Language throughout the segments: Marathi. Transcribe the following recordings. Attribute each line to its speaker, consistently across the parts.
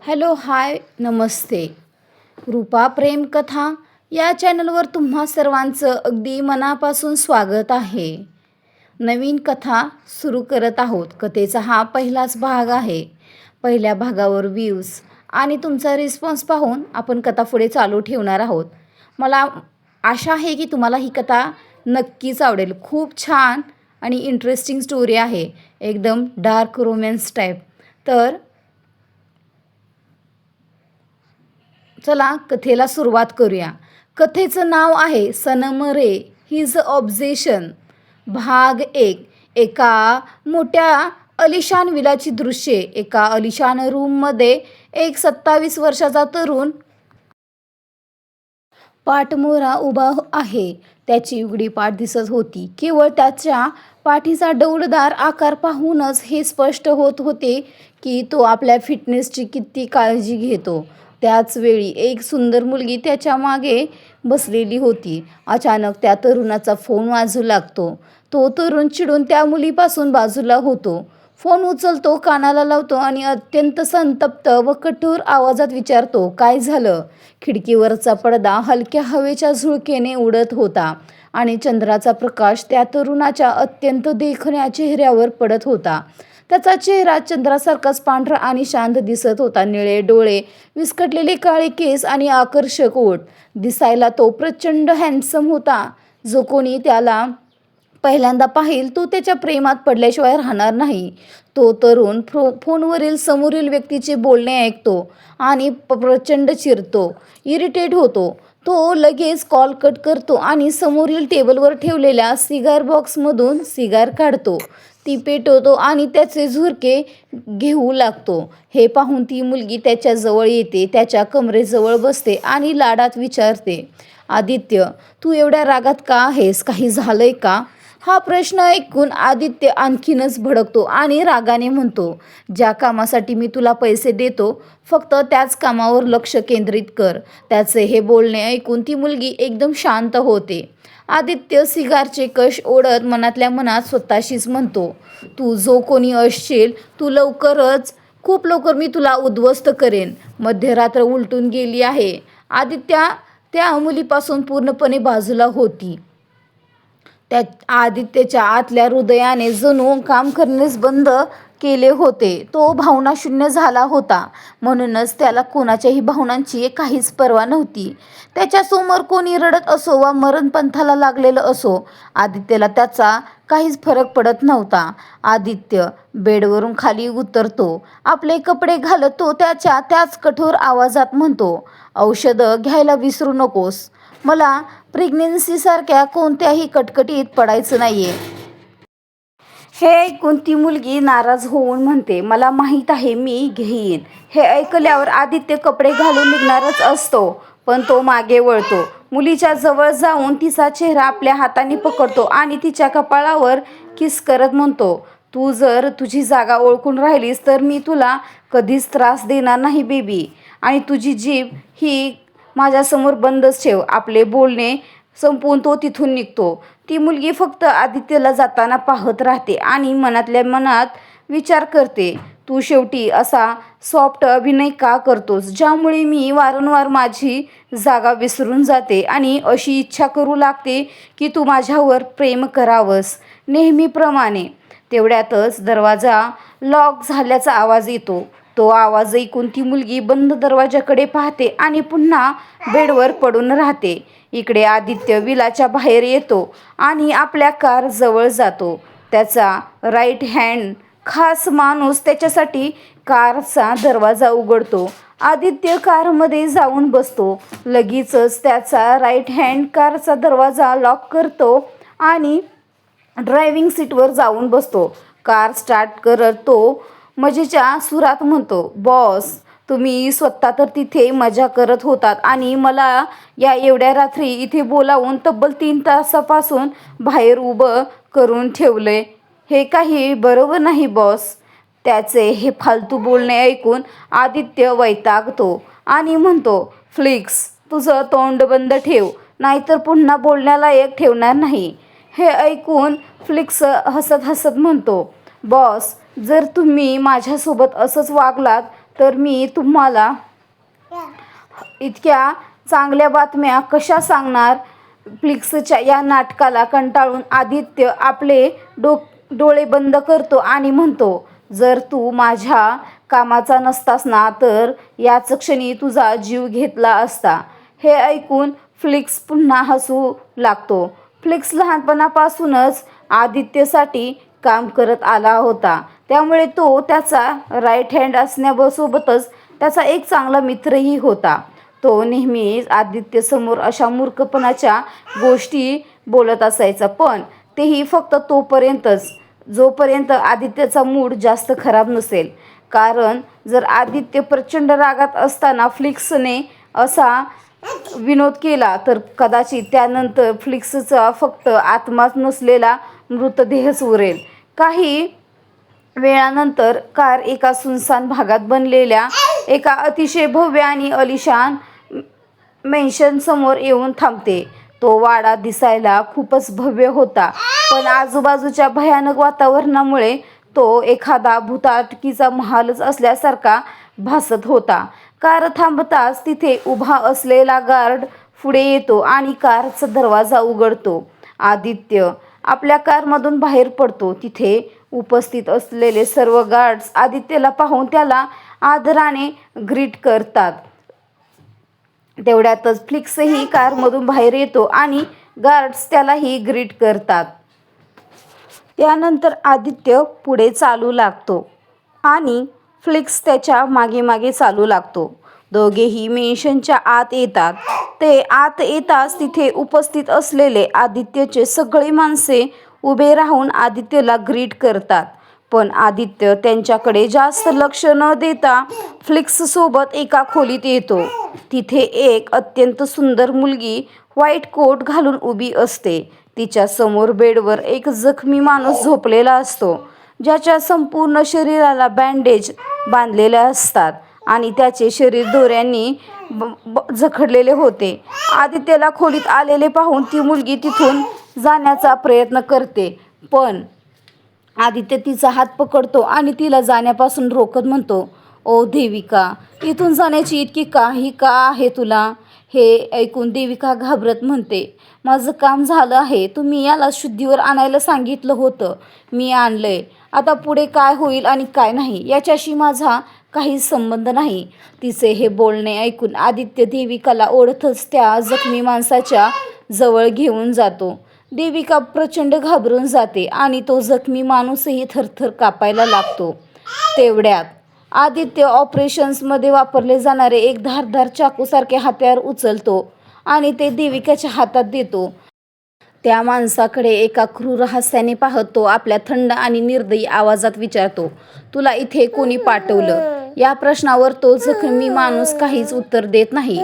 Speaker 1: हॅलो हाय नमस्ते. रूपा प्रेम कथा या चॅनलवर तुम्हा सर्वांचं अगदी मनापासून स्वागत आहे. नवीन कथा सुरू करत आहोत. कथेचा हा पहिलाच भाग आहे. पहिल्या भागावर व्ह्यूज आणि तुमचा रिस्पॉन्स पाहून आपण कथा पुढे चालू ठेवणार आहोत. मला आशा आहे की तुम्हाला ही कथा नक्कीच आवडेल. खूप छान आणि इंटरेस्टिंग स्टोरी आहे. एकदम डार्क रोमॅन्स टाईप. तर चला कथेला सुरुवात करूया. कथेचं नाव आहे सनम रे हिज ऑब्झेशन. भाग 1. एका मोठ्या अलिशान विलाची दृश्ये. एका अलिशान रूममध्ये एक 27 वर्षाचा तरुण पाठमोरा उभा आहे. त्याची उघडी पाठ दिसत होती. केवळ त्याच्या पाठीचा डौलदार आकार पाहूनच हे स्पष्ट होत होते की तो आपल्या फिटनेसची किती काळजी घेतो. त्याच वेळी एक सुंदर मुलगी त्याच्या मागे बसलेली होती. अचानक त्या तरुणाचा फोन वाजू लागतो. तो तरुण चिडून त्या मुलीपासून बाजूला होतो. फोन उचलतो, कानाला लावतो आणि अत्यंत संतप्त व कठोर आवाजात विचारतो, काय झालं? खिडकीवरचा पडदा हलक्या हवेच्या झुळकेने उडत होता आणि चंद्राचा प्रकाश त्या तरुणाच्या अत्यंत देखण्या चेहऱ्यावर पडत होता. त्याचा चेहरा चंद्रासारखाच पांढरा आणि शांत दिसत होता. निळे डोळे, विस्कटलेले काळे केस आणि आकर्षक ओठ. दिसायला तो प्रचंड हँडसम होता. जो कोणी त्याला पहिल्यांदा पाहिल तो त्याच्या प्रेमात पडल्याशिवाय राहणार नाही. तो तरुण फोनवरील समोरील व्यक्तीचे बोलणे ऐकतो आणि प्रचंड चिडतो, इरिटेट होतो. तो लगेच कॉल कट करतो आणि समोरील टेबलवर ठेवलेल्या सिगार बॉक्समधून सिगार काढतो. ती पेटवतो आणि त्याचे झुरके घेऊ लागतो. हे पाहून ती मुलगी त्याच्या जवळ येते, त्याच्या कमरेजवळ बसते आणि लाडात विचारते, आदित्य, तू एवढ्या रागात का आहेस? काही झालंय का? हा प्रश्न ऐकून आदित्य आणखीनच भडकतो आणि रागाने म्हणतो, ज्या कामासाठी मी तुला पैसे देतो फक्त त्याच कामावर लक्ष केंद्रित कर. त्याचे हे बोलणे ऐकून ती मुलगी एकदम शांत होते. आदित्य सिगारचे कश ओढत मनातल्या मनात स्वतःशीच म्हणतो, तू जो कोणी असशील तू खूप लवकर मी तुला उद्ध्वस्त करेन. मध्यरात्र उलटून गेली आहे. आदित्य त्या मुलीपासून पूर्णपणे बाजूला होती. त्या आदित्यच्या आतल्या हृदयाने जणू काम करण्यास बंद केले होते. तो भावनाशून्य झाला होता. म्हणूनच त्याला कोणाच्याही भावनांची काहीच पर्वा नव्हती. त्याच्यासमोर कोणी रडत असो वा मरणपंथाला लागलेलं असो, आदित्यला त्याचा काहीच फरक पडत नव्हता. आदित्य बेडवरून खाली उतरतो. आपले कपडे घालत तो त्याच कठोर आवाजात म्हणतो, औषधं घ्यायला विसरू नकोस. मला प्रेग्नन्सीसारख्या कोणत्याही कटकटीत पडायचं नाहीये. हे ऐकून ती मुलगी नाराज होऊन म्हणते, मला माहीत आहे, मी घेईन. हे ऐकल्यावर आदित्य कपडे घालून निघणारच असतो, पण तो मागे वळतो. मुलीच्या जवळ जाऊन तिचा चेहरा आपल्या हाताने पकडतो आणि तिच्या कपाळावर किस करत म्हणतो, तू जर तुझी जागा ओळखून राहिलीस तर मी तुला कधीच त्रास देणार नाही बेबी. आणि तुझी जीभ ही माझ्यासमोर बंदच ठेव. आपले बोलणे संपवून तो तिथून निघतो. ती मुलगी फक्त आदित्यला जाताना पाहत राहते आणि मनातल्या मनात विचार करते, तू शेवटी असा सॉफ्ट अभिनय का करतोस, ज्यामुळे मी वारंवार माझी जागा विसरून जाते आणि अशी इच्छा करू लागते की तू माझ्यावर प्रेम करावंस नेहमीप्रमाणे. तेवढ्यातच दरवाजा लॉक झाल्याचा आवाज येतो. तो आवाज ऐकून ती मुलगी बंद दरवाजाकडे पाहते आणि पुन्हा बेडवर पडून राहते. इकडे आदित्य विलाच्या बाहेर येतो आणि आपल्या कार जवळ जातो. त्याचा राईट हँड खास माणूस त्याच्यासाठी कारचा दरवाजा उघडतो. आदित्य कारमध्ये जाऊन बसतो. लगेचच त्याचा राईट हँड कारचा दरवाजा लॉक करतो आणि ड्रायव्हिंग सीटवर जाऊन बसतो. कार स्टार्ट करत तो मजेच्या सुरात म्हणतो, बॉस, तुम्ही स्वतः तर तिथे मजा करत होतात आणि मला या एवढ्या रात्री इथे बोलावून तब्बल 3 तासापासून बाहेर उभं करून ठेवलंय. हे काही बरोबर नाही बॉस. त्याचे हे फालतू बोलणे ऐकून आदित्य वैतागतो आणि म्हणतो, फ्लिक्स, तुझं तोंड बंद ठेव, नाहीतर पुन्हा बोलण्यालायक ठेवणार नाही. हे ऐकून फ्लिक्स हसत हसत म्हणतो, बॉस, जर तुम्ही माझ्यासोबत असंच वागलात तर मी तुम्हाला इतक्या चांगल्या बातम्या कशा सांगणार. फ्लिक्सच्या या नाटकाला कंटाळून आदित्य आपले डोळे बंद करतो आणि म्हणतो, जर तू माझ्या कामाचा नसतास ना तर याच क्षणी तुझा जीव घेतला असता. हे ऐकून फ्लिक्स पुन्हा हसू लागतो. फ्लिक्स लहानपणापासूनच आदित्यसाठी काम करत आला होता, त्यामुळे तो त्याचा राईट हँड असण्यासोबतच त्याचा एक चांगला मित्रही होता. तो नेहमीच आदित्यसमोर अशा मूर्खपणाच्या गोष्टी बोलत असायचा, पण तेही फक्त तोपर्यंतच जोपर्यंत आदित्यचा मूड जास्त खराब नसेल. कारण जर आदित्य प्रचंड रागात असताना फ्लिक्सने असा विनोद केला तर कदाचित त्यानंतर फ्लिक्सचा फक्त आत्माच नसलेला मृतदेहच उरेल. काही वेळानंतर कार एका सुनसान भागात बनलेल्या एका अतिशय भव्य आणि आलिशान मेन्शनसमोर येऊन थांबते. तो वाडा दिसायला खूपच भव्य होता, पण आजूबाजूच्या भयानक वातावरणामुळे तो एखादा भुताटकीचा महालच असल्यासारखा भासत होता. कार थांबताच तिथे उभा असलेला गार्ड पुढे येतो आणि कारचा दरवाजा उघडतो. आदित्य आपल्या कारमधून बाहेर पडतो. तिथे उपस्थित असलेले सर्व गार्ड्स आदित्यला पाहून त्याला आदराने ग्रीट करतात. तेवढ्यातच फ्लिक्सही कारमधून बाहेर येतो आणि गार्ड्स त्यालाही ग्रीट करतात. त्यानंतर आदित्य पुढे चालू लागतो आणि फ्लिक्स त्याच्या मागे मागे चालू लागतो. दोघेही मेन्शनच्या आत येतात. ते आत येताच तिथे उपस्थित असलेले आदित्यचे सगळे माणसे उभे राहून आदित्यला ग्रीट करतात, पण आदित्य त्यांच्याकडे जास्त लक्ष न देता फ्लिक्ससोबत एका खोलीत येतो. तिथे एक अत्यंत सुंदर मुलगी व्हाईट कोट घालून उभी असते. तिच्या समोर बेडवर एक जखमी माणूस झोपलेला असतो, ज्याच्या संपूर्ण शरीराला बँडेज बांधलेले असतात आणि त्याचे शरीर दोऱ्यांनी जखडलेले होते. आदित्यला खोलीत आलेले पाहून ती मुलगी तिथून जाण्याचा प्रयत्न करते, पण आदित्य तिचा हात पकडतो आणि तिला जाण्यापासून रोखत म्हणतो, ओ देविका, इथून जाण्याची इतकी काही का आहे तुला. हे ऐकून देविका घाबरत म्हणते, माझं काम झालं आहे. तुम्ही याला शुद्धीवर आणायला सांगितलं होतं, मी आणलंय. आता पुढे काय होईल आणि काय नाही याच्याशी माझा काहीच संबंध नाही. तिचे हे बोलणे ऐकून आदित्य देविकाला ओढतच त्या जखमी माणसाच्या जवळ घेऊन जातो. देविका प्रचंड घाबरून जाते आणि तो जखमी माणूसही थरथर कापायला लागतो. तेवढ्यात आदित्य ऑपरेशन्समध्ये वापरले जाणारे एक धारदार चाकूसारखे हत्यार उचलतो आणि ते देविकाच्या हातात देतो. त्या माणसाकडे एका क्रूर हास्याने पाहत तो आपल्या थंड आणि निर्दयी आवाजात विचारतो, तुला इथे कोणी पाठवलं. या प्रश्नावर तो जखमी माणूस काहीच उत्तर देत नाही.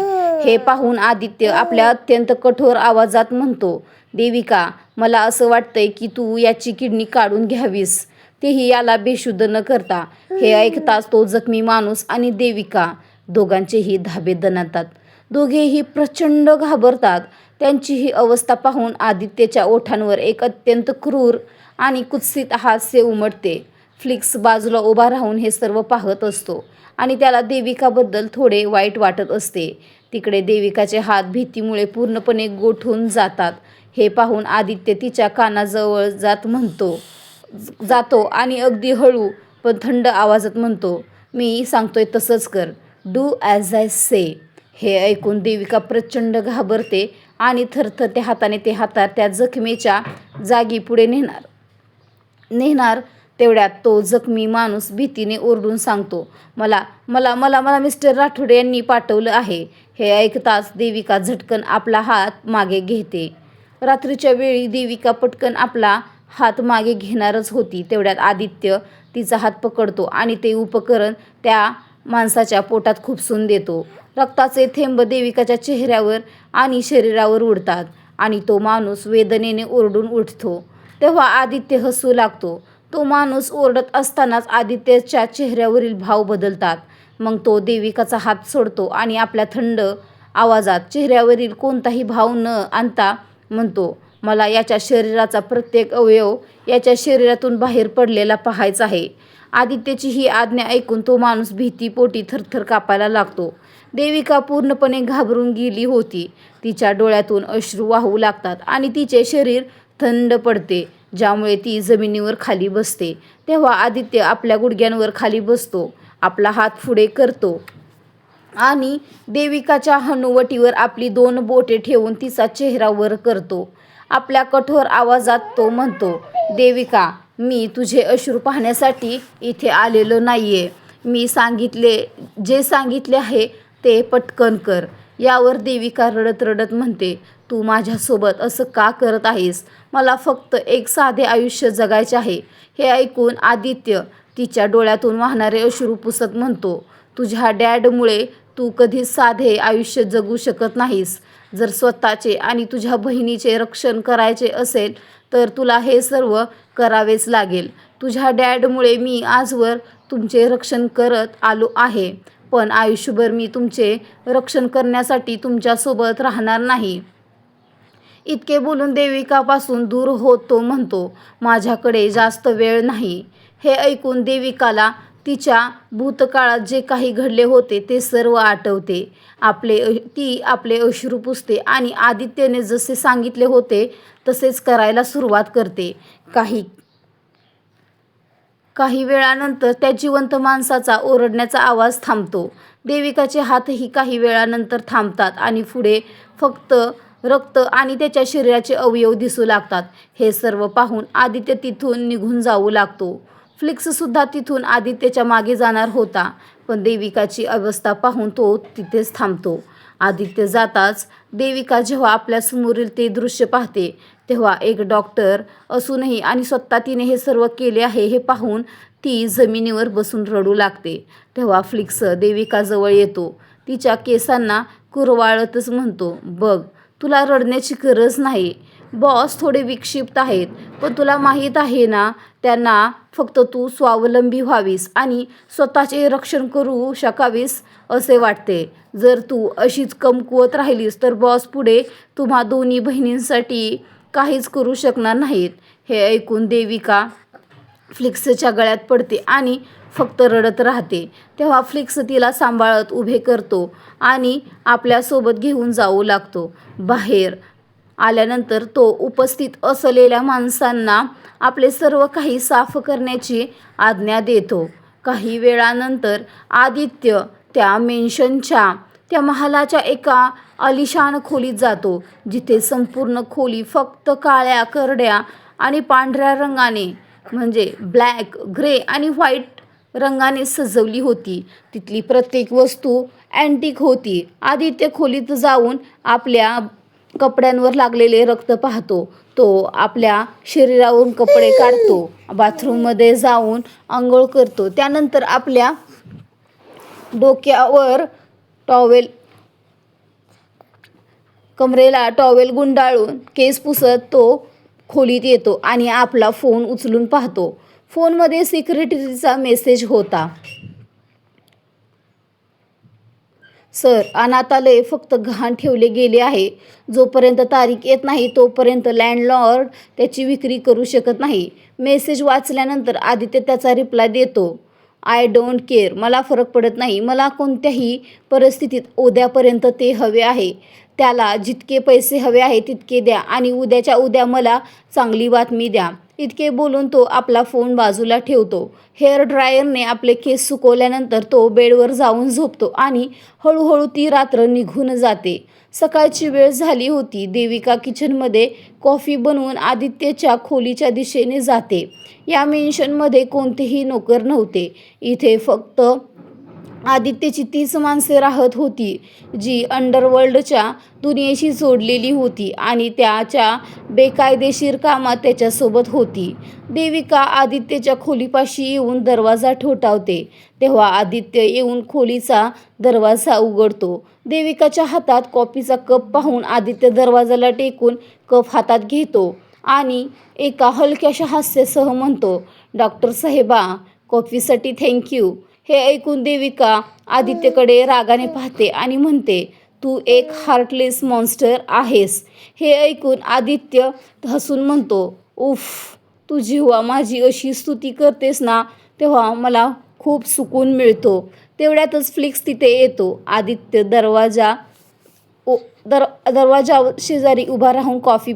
Speaker 1: हे पाहून आदित्य आपल्या अत्यंत कठोर आवाजात म्हणतो, देविका, मला असं वाटतंय की तू याची किडनी काढून घ्यावीस, तेही याला बेशुद्ध न करता. हे ऐकताच तो जखमी माणूस आणि देविका दोघांचेही धाबे दणाणतात. दोघेही प्रचंड घाबरतात. त्यांची ही अवस्था पाहून आदित्यच्या ओठांवर एक अत्यंत क्रूर आणि कुत्सित हास्य उमटते. फ्लिक्स बाजूला उभा राहून हे सर्व पाहत असतो आणि त्याला देविकाबद्दल थोडे वाईट वाटत असते. तिकडे देविकाचे हात भीतीमुळे पूर्णपणे गोठून जातात. हे पाहून आदित्य तिच्या कानाजवळ जातो आणि अगदी हळू पण थंड आवाजात म्हणतो, मी सांगतोय तसंच कर, डू ॲज आय से. हे ऐकून देविका प्रचंड घाबरते आणि थरथरत्या हाताने ते हातात त्या जखमेच्या जागी पुढे नेणार. तेवढ्यात तो जखमी माणूस भीतीने ओरडून सांगतो, मला मला मला मला मिस्टर राठोड यांनी पाठवलं आहे. हे ऐकताच देविका झटकन आपला हात मागे घेते. रात्रीच्या वेळी देविका पटकन आपला हात मागे घेणारच होती. तेवढ्यात आदित्य तिचा हात पकडतो आणि ते उपकरण त्या माणसाच्या पोटात खुपसून देतो. रक्ताचे थेंब देविकाच्या चेहऱ्यावर आणि शरीरावर उडतात आणि तो माणूस वेदनेने ओरडून उठतो. तेव्हा आदित्य हसू लागतो. तो माणूस ओरडत असतानाच आदित्यच्या चेहऱ्यावरील भाव बदलतात. मग तो देविकाचा हात सोडतो आणि आपल्या थंड आवाजात चेहऱ्यावरील कोणताही भाव न आणता म्हणतो, मला याच्या शरीराचा प्रत्येक अवयव याच्या शरीरातून बाहेर पडलेला पाहायचा आहे. आदित्यची ही आज्ञा ऐकून तो माणूस भीतीपोटी थरथर कापायला लागतो. देविका पूर्णपणे घाबरून गेली होती. तिच्या डोळ्यातून अश्रू वाहू लागतात आणि तिचे शरीर थंड पडते, ज्यामुळे ती जमिनीवर खाली बसते. तेव्हा आदित्य आपल्या गुडघ्यांवर खाली बसतो, आपला हात पुढे करतो आणि देविकाच्या हनुवटीवर आपली 2 बोटे ठेवून तिचा चेहरा वर करतो. आपल्या कठोर आवाजात तो म्हणतो, देविका, मी तुझे अश्रू पाहण्यासाठी इथे आलेलो नाहीये. मी जे सांगितले आहे ते पटकन कर. यावर देविका रडत रडत म्हणते, तू माझ्यासोबत असं का करत आहेस? मला फक्त एक साधे आयुष्य जगायचे आहे. हे ऐकून आदित्य तिच्या डोळ्यातून वाहणारे अश्रू पुसत म्हणतो, तुझ्या डॅडमुळे तू कधीच साधे आयुष्य जगू शकत नाहीस. जर स्वतःचे आणि तुझ्या बहिणीचे रक्षण करायचे असेल तर तुला हे सर्व करावेच लागेल. तुझ्या डॅडमुळे मी आजवर तुमचे रक्षण करत आलो आहे, पण आयुष्यभर मी तुमचे रक्षण करण्यासाठी तुमच्यासोबत राहणार नाही. इतके बोलून देविकापासून दूर होत तो म्हणतो, माझ्याकडे जास्त वेळ नाही. हे ऐकून देविकाला तिच्या भूतकाळात जे काही घडले होते ते सर्व आठवते. ती आपले अश्रू पुसते आणि आदित्यने जसे सांगितले होते तसेच करायला सुरुवात करते. काही वेळानंतर त्या जिवंत माणसाचा ओरडण्याचा आवाज थांबतो. देविकाचे हातही काही वेळानंतर थांबतात आणि पुढे फक्त रक्त आणि त्याच्या शरीराचे अवयव दिसू लागतात. हे सर्व पाहून आदित्य तिथून निघून जाऊ लागतो. फ्लिक्ससुद्धा तिथून आदित्यच्या मागे जाणार होता, पण देविकाची अवस्था पाहून तो तिथेच थांबतो. आदित्य जाताच देविका जेव्हा आपल्यासमोरील ते दृश्य पाहते, तेव्हा एक डॉक्टर असूनही आणि स्वतः तिने हे सर्व केले आहे हे पाहून ती जमिनीवर बसून रडू लागते. तेव्हा फ्लिक्स देविकाजवळ येतो. तिच्या केसांना कुरवाळतच म्हणतो, बघ, तुला रडण्याची गरज नाही. बॉस थोडे विक्षिप्त आहेत, पण तुला माहीत आहे ना, त्यांना फक्त तू स्वावलंबी व्हावीस आणि स्वतःचे रक्षण करू शकावीस असे वाटते. जर तू अशीच कमकुवत राहिलीस तर बॉस पुढे तुम्हा दोन्ही बहिणींसाठी काहीच करू शकणार नाहीत. हे ऐकून देविका फ्लिक्सच्या गळ्यात पडते आणि फक्त रडत राहते. तेव्हा फ्लिक्स तिला सांभाळत उभे करतो आणि आपल्यासोबत घेऊन जाऊ लागतो. बाहेर आल्यानंतर तो उपस्थित असलेल्या माणसांना आपले सर्व काही साफ करण्याची आज्ञा देतो. काही वेळानंतर आदित्य त्या मेन्शनच्या त्या महालाच्या एका आलिशान खोलीत जातो, जिथे संपूर्ण खोली फक्त काळ्या, करड्या आणि पांढऱ्या रंगाने म्हणजे ब्लॅक, ग्रे आणि व्हाईट रंगाने सजवली होती. तिथली प्रत्येक वस्तू अँटिक होती. आदित्य खोलीत जाऊन आपल्या कपड्यांवर लागलेले रक्त पाहतो. तो आपल्या शरीरावरून कपडे काढतो, बाथरूममध्ये जाऊन आंघोळ करतो. त्यानंतर आपल्या डोक्यावर कमरेला टॉवेल गुंडाळून केस पुसत तो खोलीत येतो आणि आपला फोन उचलून पाहतो. फोनमध्ये सिक्युरिटीचा मेसेज होता, सर, अनाथालय फक्त गहाण ठेवले गेले आहे. जोपर्यंत तारीख येत नाही तोपर्यंत लँडलॉर्ड त्याची विक्री करू शकत नाही. मेसेज वाचल्यानंतर आदित्य त्याचा रिप्लाय देतो, आय डोंट केअर. मला फरक पडत नाही. मला कोणत्याही परिस्थितीत उद्यापर्यंत ते हवे आहे. त्याला जितके पैसे हवे आहे तितके द्या आणि उद्याच्या उद्या मला चांगली बातमी द्या. इतके बोलून तो आपला फोन बाजूला ठेवतो. हेअर ड्रायरने आपले केस सुकवल्यानंतर तो बेडवर जाऊन झोपतो आणि हळूहळू ती रात्र निघून जाते. सकाळची वेळ झाली होती. देविका किचनमध्ये कॉफी बनवून आदित्यच्या खोलीच्या दिशेने जाते. या मेन्शनमध्ये कोणतेही नोकर नव्हते. इथे फक्त आदित्यची 30 माणसे राहत होती, जी अंडरवर्ल्डच्या दुनियेशी जोडलेली होती आणि त्याच्या बेकायदेशीर कामात त्याच्यासोबत होती. देविका आदित्यच्या खोलीपाशी येऊन दरवाजा ठोठावते. तेव्हा आदित्य येऊन खोलीचा दरवाजा उघडतो. देविकाच्या हातात कॉफीचा कप पाहून आदित्य दरवाजाला टेकून कप हातात घेतो आणि एका हलक्याशा हास्यासह म्हणतो, डॉक्टर साहेबा, कॉफीसाठी थँक्यू. हे ऐकून देविका आदित्यकडे रागाने पाहते आणि म्हणते, तू एक हार्टलेस मॉन्स्टर आहेस. हे ऐकून आदित्य हसून म्हणतो, उफ, तू जेव्हा माझी अशी स्तुती करतेस ना तेव्हा मला खूप सुकून मिळतो. तेवढ्यातच फ्लिक्स तिथे येतो. आदित्य दरवाजा शेजारी उभा राहून कॉफी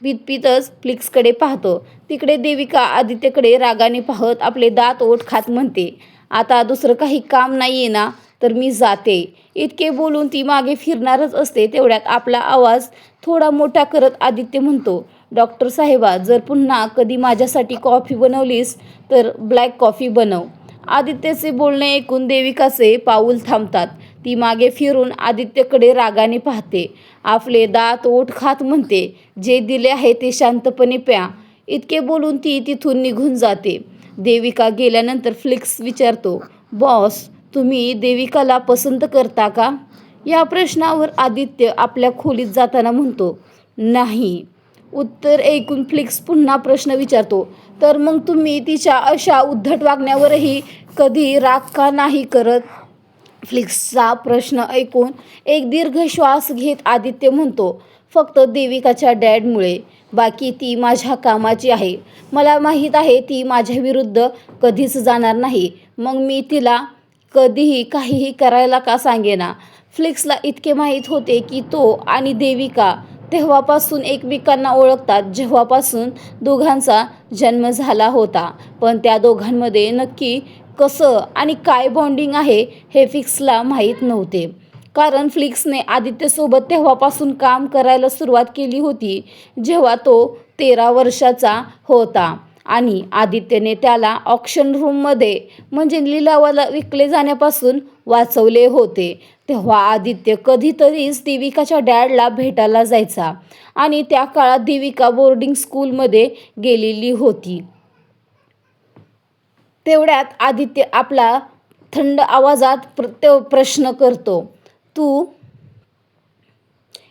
Speaker 1: पितच फ्लिक्सकडे पाहतो. तिकडे देविका आदित्यकडे रागाने पाहत आपले दात ओठ खात म्हणते, आता दुसरं काही काम नाही आहे ना, तर मी जाते. इतके बोलून ती मागे फिरणारच असते. तेवढ्यात आपला आवाज थोडा मोठा करत आदित्य म्हणतो, डॉक्टर साहेबा, जर पुन्हा कधी माझ्यासाठी कॉफी बनवलीस तर ब्लॅक कॉफी बनव. आदित्यचे बोलणे ऐकून देविकाचे पाऊल थांबतात. ती मागे फिरून आदित्यकडे रागाने पाहते. आपले दात ओठ खात म्हणते, जे दिले आहे ते शांतपणे प्या. इतके बोलून ती तिथून निघून जाते. देविका गेल्यानंतर फ्लिक्स विचारतो, बॉस, तुम्ही देविकाला पसंत करता का? या प्रश्नावर आदित्य आपल्या खोलीत जाताना म्हणतो, नाही. उत्तर ऐकून फ्लिक्स पुन्हा प्रश्न विचारतो, तर मग तुम्ही तिच्या अशा उद्धट वागण्यावरही कधी राग का नाही करत? फ्लिक्सचा प्रश्न ऐकून एक दीर्घ श्वास घेत आदित्य म्हणतो, फक्त देविकाच्या डॅडमुळे. बाकी ती माझ्या कामाची आहे. मला माहीत आहे ती माझ्या विरुद्ध कधीच जाणार नाही. मग मी तिला कधीही काहीही करायला का सांगेना? फ्लिक्सला इतके माहीत होते की तो आणि देविका तेव्हापासून एकमेकांना ओळखतात जेव्हापासून दोघांचा जन्म झाला होता. पण त्या दोघांमध्ये नक्की कसं आणि काय बॉन्डिंग आहे हे फ्लिक्सला माहीत नव्हते. कारण फ्लिक्सने आदित्यसोबत तेव्हापासून काम करायला सुरुवात केली होती जेव्हा तो 13 वर्षाचा होता आणि आदित्यने त्याला ऑक्शन रूममध्ये म्हणजे लिलावाला विकले जाण्यापासून वाचवले होते. तेव्हा आदित्य कधीतरीच देविकाच्या डॅडला भेटायला जायचा आणि त्या काळात देविका बोर्डिंग स्कूलमध्ये गेलेली होती. तेवढ्यात आदित्य आपला थंड आवाजात प्रश्न करतो, तू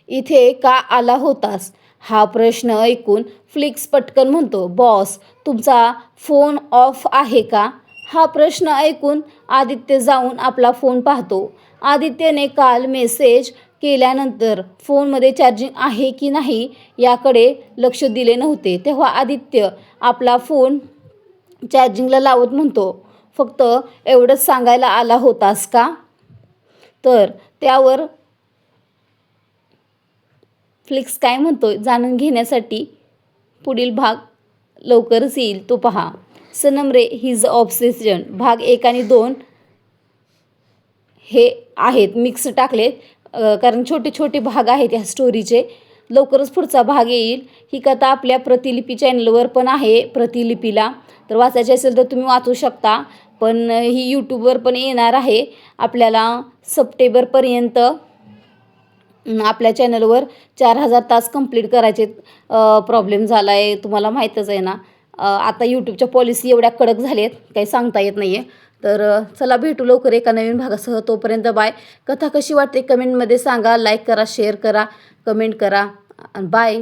Speaker 1: इथे का आला होतास? हा प्रश्न ऐकून फ्लिक्स पटकन म्हणतो, बॉस, तुमचा फोन ऑफ आहे का? हा प्रश्न ऐकून आदित्य जाऊन आपला फोन पाहतो. आदित्यने काल मेसेज केल्यानंतर फोनमध्ये चार्जिंग आहे की नाही याकडे लक्ष दिले नव्हते. तेव्हा आदित्य आपला फोन चार्जिंगला लावत म्हणतो, फक्त एवढंच सांगायला आला होतास का? तर त्यावर फ्लिक्स काय म्हणतो जाणून घेण्यासाठी पुढील भाग लवकरच येईल, तो पहा. सनम रे हिज ऑब्सेशन भाग 1 आणि 2 हे आहेत मिक्स टाकले, कारण छोटे छोटे भाग आहेत या स्टोरीचे. लवकरच पुढचा भाग येईल. ही कथा आपल्या प्रतिलिपी चॅनलवर पण आहे. प्रतिलिपीला तर वाचायची असेल तर तुम्ही वाचू शकता. पण ही यूट्यूबवर पण येणार आहे. आपल्याला सप्टेंबरपर्यंत आपल्या चॅनलवर 4000 तास कंप्लीट करायचे. प्रॉब्लेम झाला आहे, तुम्हाला माहीतच आहे ना. आता यूट्यूबच्या पॉलिसी एवढ्या कडक झाल्या आहेत, काही सांगता येत नाही आहे. तर चला भेटू लवकर एका नवीन भागासह. तोपर्यंत बाय. कथा कशी वाटते कमेंटमध्ये सांगा. लाईक करा, शेअर करा, कमेंट करा. बाय.